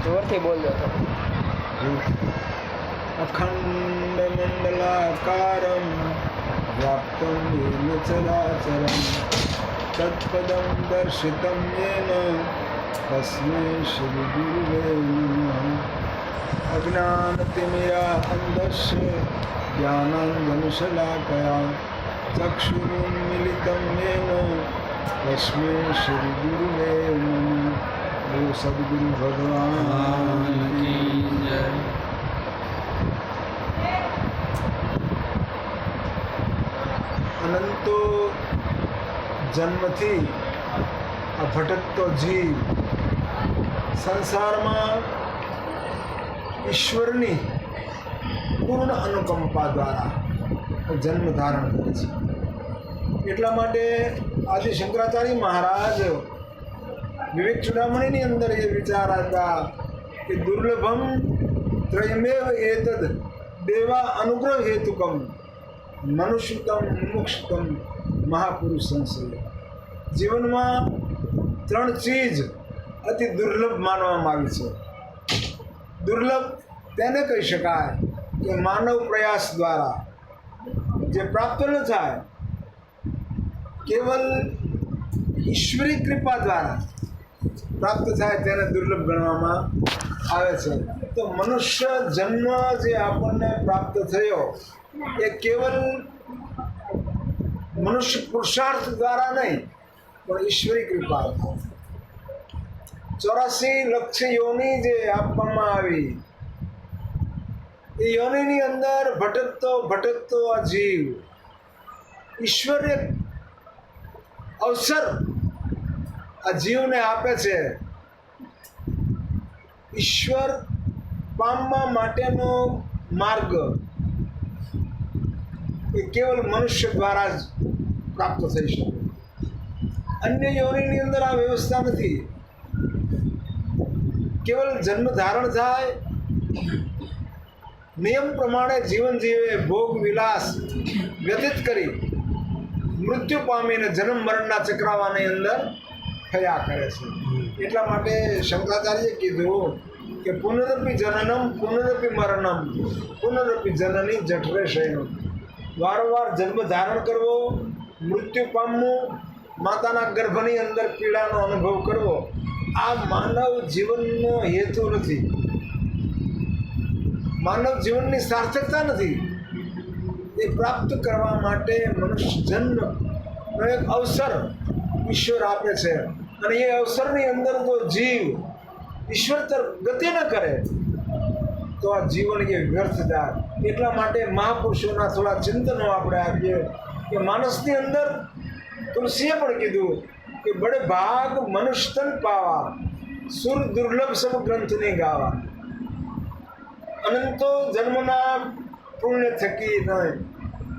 જોરથી બોલજો તો. અખંડમંડલાકારમ વ્યાપ્તમ येन ચરાચરમ તત્પદમ દર્શિતમ येन તસ્મૈ શ્રી ગુરુવે નમઃ. અજ્ઞાનતિમિરા અંધસ્ય જ્ઞાનાંજનશલાકયા ચક્ષુરુન્મિલિतं येन તસ્મૈ શ્રી ગુરુવે નમઃ. બોલો સદગુરુ ભગવાન કી જય. અનંતો જન્મથી આ ભટકતો જીવ સંસારમાં ઈશ્વરની પૂર્ણ અનુકંપા દ્વારા જન્મ ધારણ કરે છે. એટલા માટે આજે શંકરાચાર્ય મહારાજ વિવેક ચૂડામણીની અંદર એ વિચાર હતા કે દુર્લભમ ત્રયમેવ એતદ દેવા અનુગ્રહ હેતુકમ મનુષ્યતમ મુક્ષતમ મહાપુરુષ સંશય. જીવનમાં 3 ચીજ અતિ દુર્લભ માનવામાં આવી છે. દુર્લભ તેને કહી શકાય કે માનવ પ્રયાસ દ્વારા જે પ્રાપ્ત ન થાય, કેવલ ઈશ્વરી કૃપા દ્વારા પ્રાપ્ત થાય તેને દુર્લભ ગણવામાં આવે છે. તો મનુષ્ય જન્મ જે આપણને પ્રાપ્ત થયો એ કેવલ મનુષ્ય પુરુષાર્થ દ્વારા નહીં પણ ઈશ્વરી કૃપા. 84 લક્ષ યોની જે આપવામાં આવી એ યોનિની અંદર ભટકતો ભટકતો આ જીવ ઈશ્વરે અવસર આ જીવને આપે છે. ઈશ્વર પામવા માટેનો માર્ગ એ કેવલ મનુષ્ય દ્વારા જ પ્રાપ્ત થઈ શકે. અન્ય યોનિની અંદર આ વ્યવસ્થા નથી. કેવલ જન્મ ધારણ થાય, નિયમ પ્રમાણે જીવન જીવે, ભોગ વિલાસ વ્યતીત કરી મૃત્યુ પામીને જન્મ મરણના ચક્રાવાની અંદર થયા કરે છે. એટલા માટે શંકરાચાર્યએ કીધું કે પુનરપી જનનમ પુનરપી મરણમ પુનરપી જનની જઠરે શયનમ. વારંવાર જન્મ ધારણ કરવો, મૃત્યુ પામવું, માતાના ગર્ભની અંદર પીડાનો અનુભવ કરવો, આ માનવ જીવનનો હેતુ નથી, માનવ જીવનની સાર્થકતા નથી. એ પ્રાપ્ત કરવા માટે મનુષ્ય જન્મનો એક અવસર ઈશ્વર આપે છે. અને એ અવસરની અંદર જો જીવ ઈશ્વર તરફ ગતિ ન કરે તો આ જીવન એ વ્યર્થ જાય. એટલા માટે મહાપુરુષોના થોડા ચિંતનો આપણે આપીએ કે માણસની અંદર તુલસીએ પણ કીધું કે બડે ભાગ મનુષ્ય તન પાવા, સુર દુર્લભ સબ ગ્રંથની ગાવા. અનંતો જન્મના પુણ્ય થકી નહીં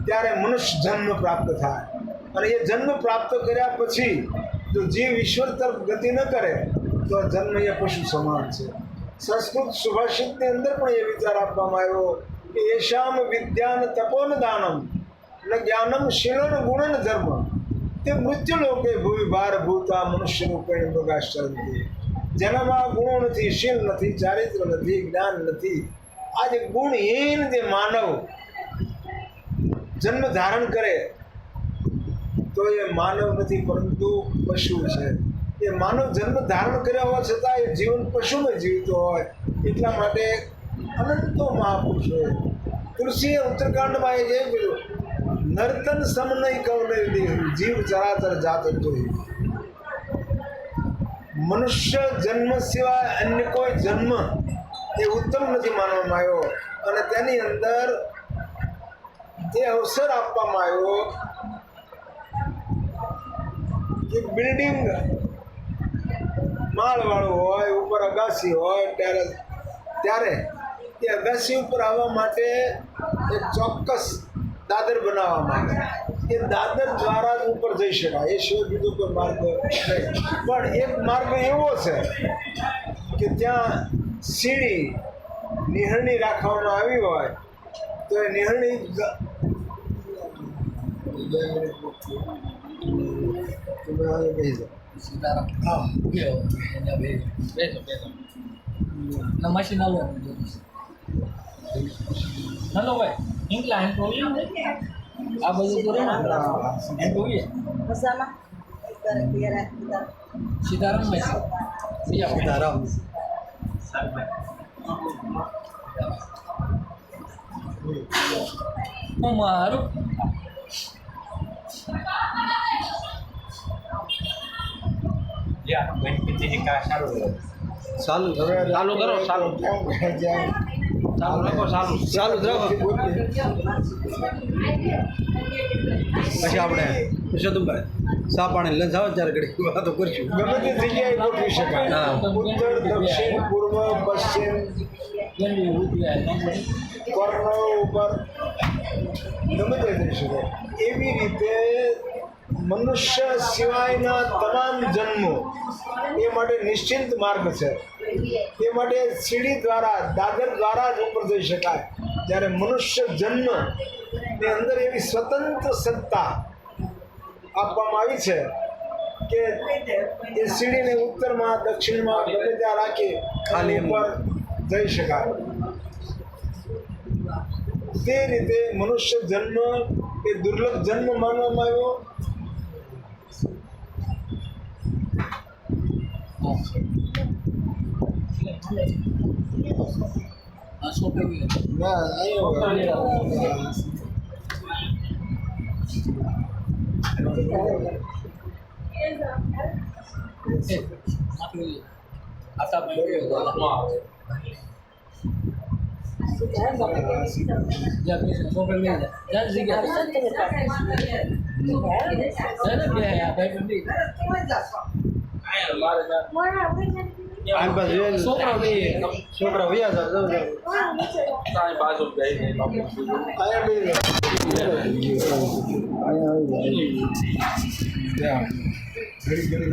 ત્યારે મનુષ્ય જન્મ પ્રાપ્ત થાય. અને એ જન્મ પ્રાપ્ત કર્યા પછી જો જીવ ઈશ્વર તરફ ગતિ ન કરે તો જન્મ એ પશુ સમાન છે. સંસ્કૃત સુભાષિતની અંદર પણ એ વિચાર આપવામાં આવ્યો કે એશામ વિદ્યાન તપોન દાનમ ન જ્ઞાનમ શીલન ગુણન ધર્મ તે મૃત્યુ લોકે ભૂમિ ભાર ભૂતા મનુષ્ય રૂપે મૃગાશ્ચરંતી. જેનામાં ગુણો નથી, શીલ નથી, ચારિત્ર નથી, જ્ઞાન નથી, આ જે ગુણહીન જે માનવ જન્મ ધારણ કરે તો એ માનવ નથી પરંતુ પશુ છે. એ માનવ જન્મ ધારણ કર્યા હોવા છતાં એ જીવન પશુને જીવતો હોય. એટલા માટે અનંતો મહાપુરુષો તુલસીએ ઉત્તરકાંડમાં એ જે કહ્યું નર્તન સમનય કવને જીવ ચરાચર જાત જોઈ. મનુષ્ય જન્મ સિવાય અન્ય કોઈ જન્મ એ ઉત્તમ નથી માનવામાં આવ્યો. અને તેની અંદર એ અવસર આપવામાં આવ્યો કે બિલ્ડિંગ માળવાળું હોય, ઉપર અગાસી હોય, ત્યારે એ અગાસી ઉપર આવવા માટે એક ચોક્કસ દાદર બનાવવામાં આવે. એ દાદર દ્વારા જ ઉપર જઈ શકાય, એ સિવાય બીજો કોઈ માર્ગ નહીં. પણ એક માર્ગ એવો છે કે ત્યાં સીડી નિહળણી રાખવામાં આવી હોય તો એ નિહળણી ના મશીન આલો હેલો ભાઈ ઇંગ્લા હેન્ડ પ્રોવી આ બધું તો રે હેન્ડ પ્રોવી મજામાં સીતારામ ભાઈ બીજા સીતારામ હું મારું યા ગણપતિજી કા સારું ચાલુ હવે ચાલુ કરો ચાલુ કેમ જાય ચાલુ રાખો ચાલુ ચાલુ જ રાખો પછી આપણે પુરુષોત્તમભાઈ સા પાણી લઈને જાઓ ત્યારે ઘડી વાતો કરશું ગમે તે જગ્યાએ ગોઠવી શકાય હા. ઉત્તર દક્ષિણ પૂર્વ પશ્ચિમ કર્ણ ઉપર ગમે તે જઈ શકાય એવી રીતે મનુષ્ય સિવાયના તમામ જન્મો એ માટે નિશ્ચિંત માર્ગ છે એ માટે સીડી દ્વારા દાદર દ્વારા જ ઉપર જઈ શકાય જ્યારે મનુષ્ય જન્મ ની અંદર એવી સ્વતંત્ર સત્તા આપવામાં આવી છે કે એ સીડીને ઉત્તરમાં દક્ષિણમાં ગમે ત્યાં રાખી ખાલી ઉપર જઈ શકાય તે રીતે મનુષ્ય જન્મ એ દુર્લભ જન્મ માનવામાં આવ્યો આ સોપડી ના આવ્યો આટા ભાઈ સોપડી લઈ જા જગ્યા આમ પાછું જોઈને છોકરા વયા જાવ બાજુ ગઈ અહીંયા બેસી જાઓ. ઘડી ઘડી